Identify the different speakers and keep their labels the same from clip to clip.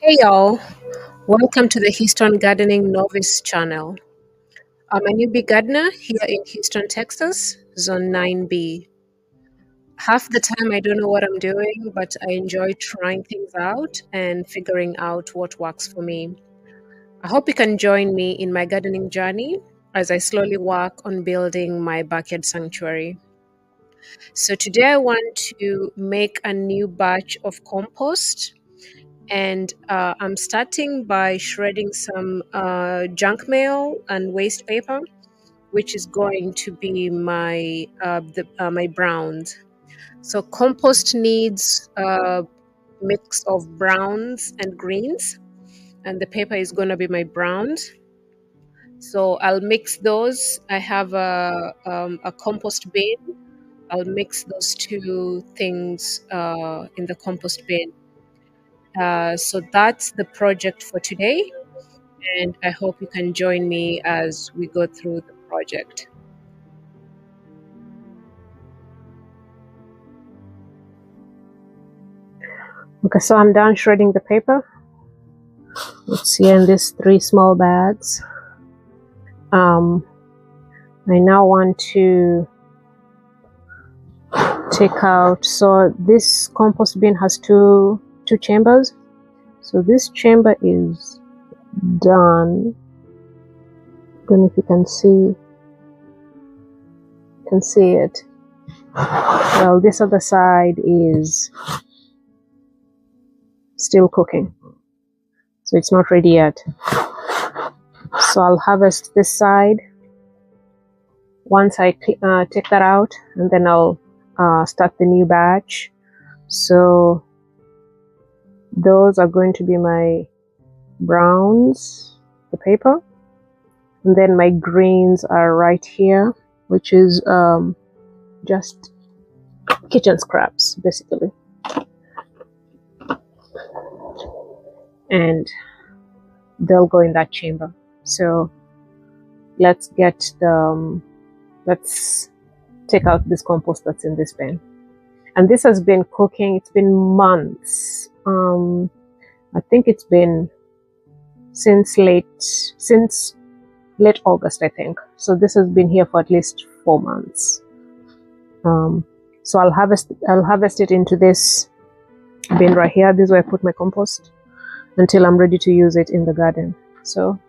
Speaker 1: Hey y'all, welcome to the Houston Gardening Novice channel. I'm a newbie gardener here in Houston, Texas, Zone 9B. Half the time I don't know what I'm doing, but I enjoy trying things out and figuring out what works for me. I hope you can join me in my gardening journey as I slowly work on building my backyard sanctuary. So today I want to make a new batch of compost. And I'm starting by shredding some junk mail and waste paper, which is going to be my browns. So compost needs a mix of browns and greens, and the paper is going to be my browns. So I'll mix those. I have a compost bin. I'll mix those two things in the compost bin. So that's the project for today, and I hope you can join me as we go through the project. Okay, so I'm done shredding the paper. It's here in these 3 small bags. I now want to take out, so this compost bin has two chambers. So this chamber is done. I don't know if you can see it. Well, this other side is still cooking, so it's not ready yet. So I'll harvest this side once I take that out, and then I'll start the new batch. So those are going to be my browns, the paper, and then my greens are right here, which is just kitchen scraps basically. And they'll go in that chamber. So let's take out this compost that's in this bin. And this has been cooking. It's been months. I think it's been since late August, I think. So this has been here for at least 4 months. So I'll harvest it into this bin right here. This is where I put my compost until I'm ready to use it in the garden. So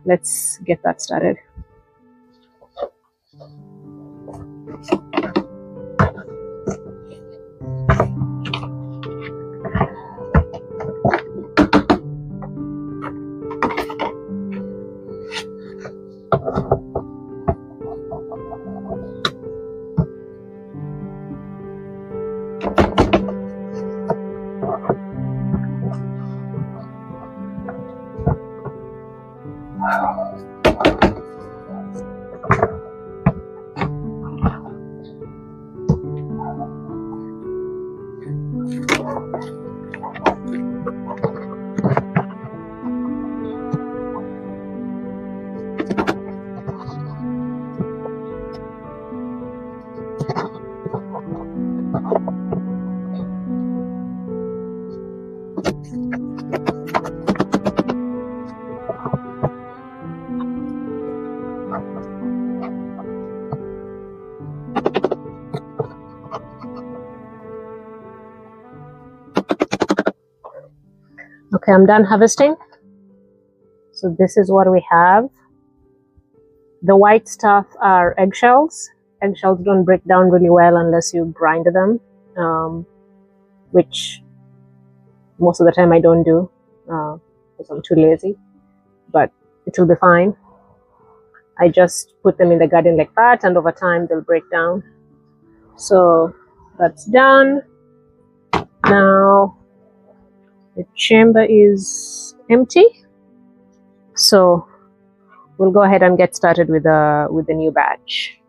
Speaker 1: let's get that started. Okay, I'm done harvesting. So this is what we have. The white stuff are eggshells. Eggshells don't break down really well unless you grind them, which most of the time I don't do because I'm too lazy, but it will be fine. I just put them in the garden like that, and over time they'll break down. So that's done. Now the chamber is empty, so we'll go ahead and get started with the new batch.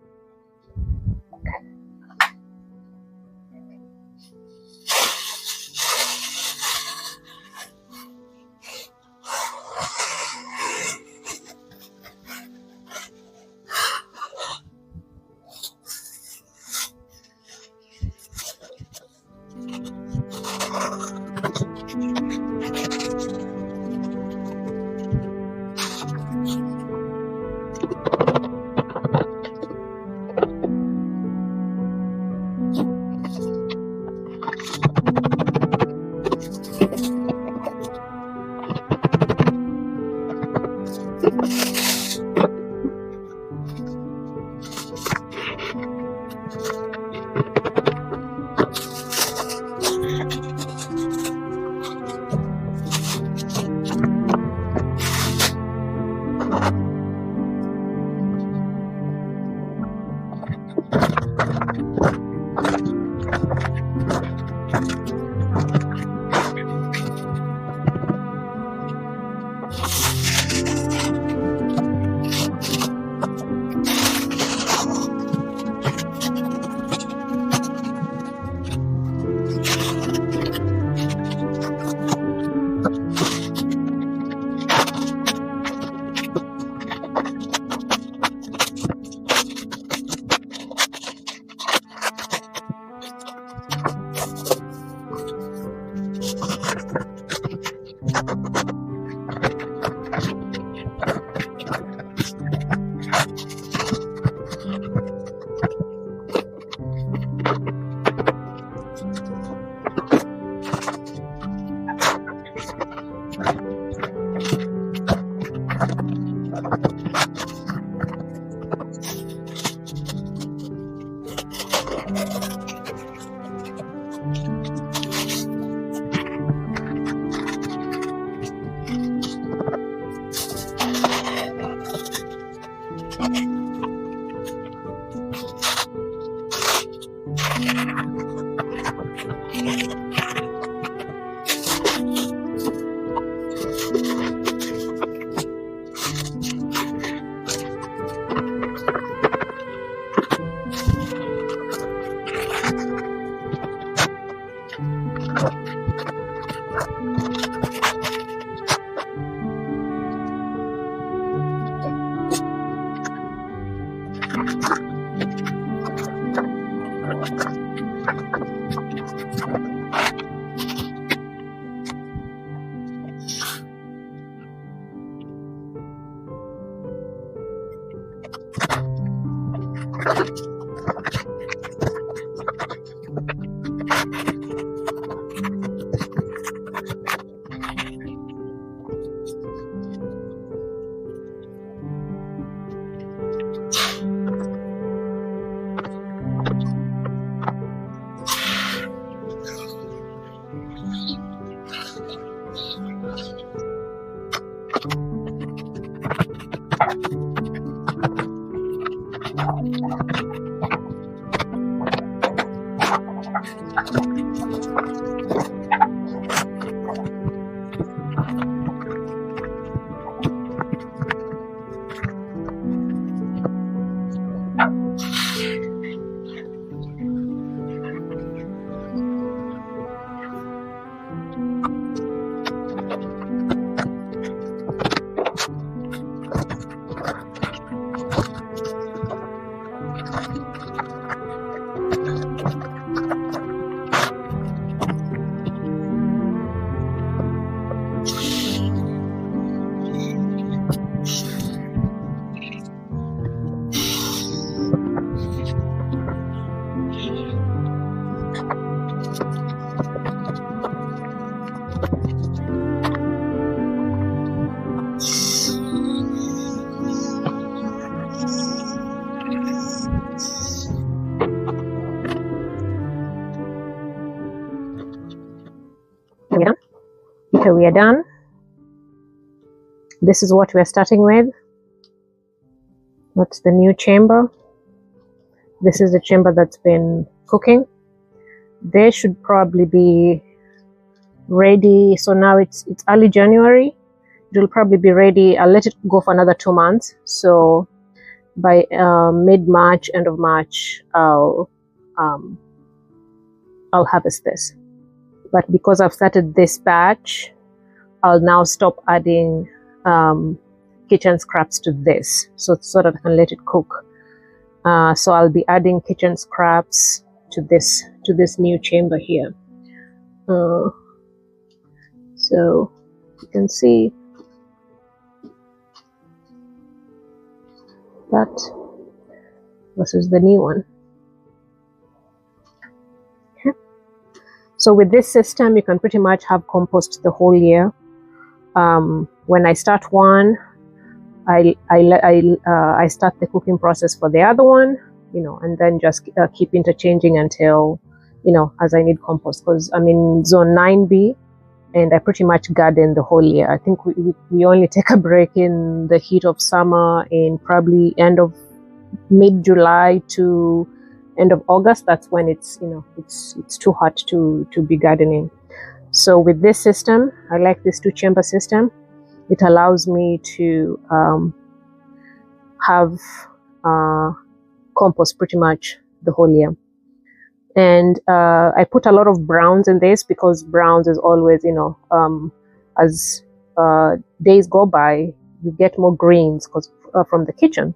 Speaker 1: Yeah. Okay, we are done. This is what we're starting with. That's the new chamber. This is the chamber that's been cooking. They should probably be ready. So now it's early January. It will probably be ready. I'll let it go for another 2 months. So by mid-March, end of March, I'll harvest this. But because I've started this batch, I'll now stop adding kitchen scraps to this, so that I can let it cook. So I'll be adding kitchen scraps to this new chamber here. So you can see that versus the new one. Okay. So with this system, you can pretty much have compost the whole year. When I start one, I start the cooking process for the other one, and then just keep interchanging until, as I need compost. Because I'm in zone 9B, and I pretty much garden the whole year. I think we only take a break in the heat of summer, in probably end of mid-July to end of August. That's when it's too hot to be gardening. So with this system, I like this 2-chamber system. It allows me to have compost pretty much the whole year. And I put a lot of browns in this because browns is always, as days go by, you get more greens from the kitchen.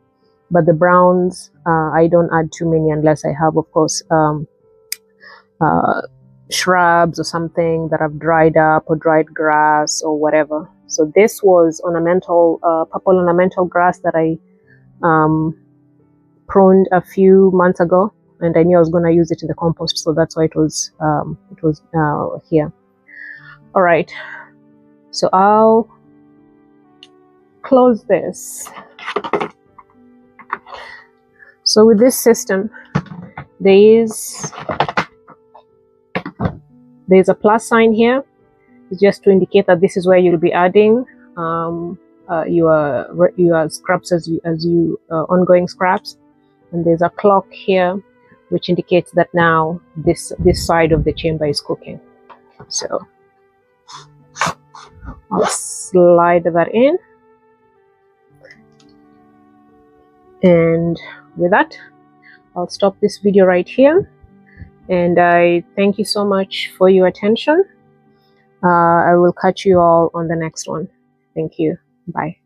Speaker 1: But the browns, I don't add too many unless I have, of course, shrubs or something that have dried up, or dried grass or whatever. So this was ornamental, purple ornamental grass that I pruned a few months ago, and I knew I was going to use it in the compost, so that's why it was here. All right, so I'll close this. So with this system, there is There's a plus sign here, just to indicate that this is where you'll be adding your scraps as you ongoing scraps. And there's a clock here which indicates that now this side of the chamber is cooking. So I'll slide that in, and with that I'll stop this video right here, and I thank you so much for your attention. I will catch you all on the next one. Thank you. Bye.